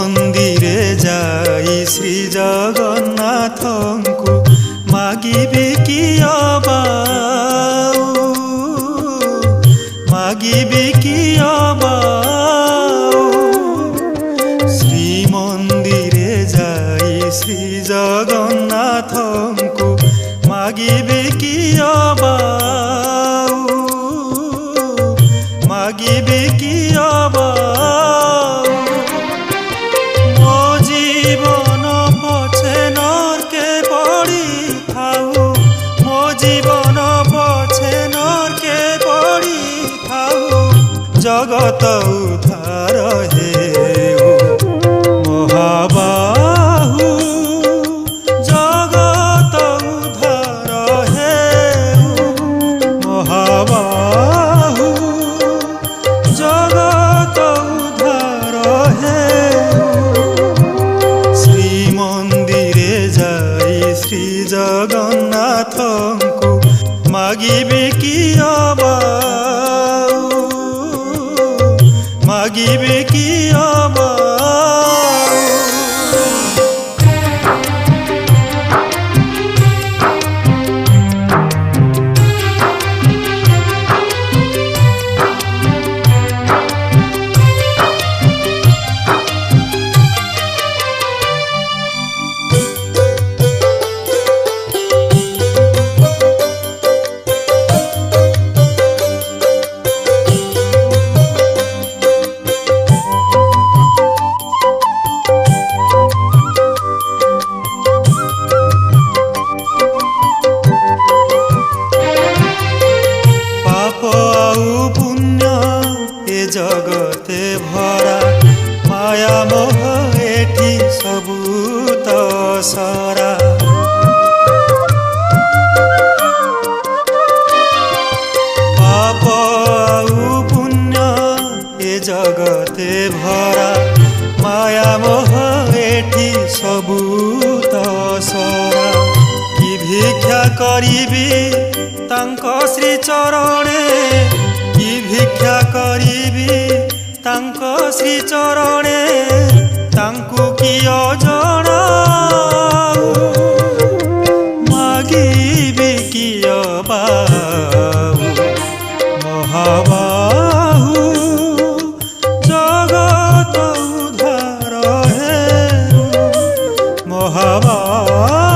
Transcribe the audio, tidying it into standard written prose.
ମନ୍ଦିରେ ଯାଇ ଶ୍ରୀ ଜଗନ୍ନାଥଙ୍କୁ ମାଗିବି କି ଅବାଉ, ମାଗିବି କି ଅବାଉ। ଶ୍ରୀମନ୍ଦିରେ ଯାଇ ଶ୍ରୀ ଜଗନ୍ନାଥଙ୍କୁ ମାଗିବି କି ଅବାଉ, ମାଗିବି କି ଅବାଉ। ମୋ ଜୀବନ ପଛେ ନର୍କେ ପଡ଼ିଥାଉ, ମୋ ଜୀବନ ପଛେ ନର୍କେ ପଡ଼ିଥାଉ, ଜଗତ ଉଦ୍ଧାର ହେଉ ମହାବାହୁ, ଜଗତ ଉଦ୍ଧାର ହେଉ ମହାବାହୁ, ଜଗତ ଉଦ୍ଧାର ହେଉ। ଶ୍ରୀମନ୍ଦିରେ ଯାଇ ଶ୍ରୀ ଜଗନ୍ନାଥଙ୍କୁ ମାଗିବି କି ଅବାଉ, ମାଗିବି କି ଅବାଉ। জগতে ভরা মায়া মোহ এটি সবু তো সরা, পাপ আউ পুণ্য এ জগতে ভরা মায়া মোহ এটি সবু তো সরা। কি ভিক্ষা করিবি তাঙ্ক শ্রী চরণে, কি ভিক্ষা করিবি তাঙ্ক শ্রী চরণে, তাঙ্কু কি অଜଣାଉ, ମାଗିବି କି ଅବାଉ ମହାବାହୁ, ଜଗତ ଉଦ୍ଧାର ହେଉ ମହାବାହୁ।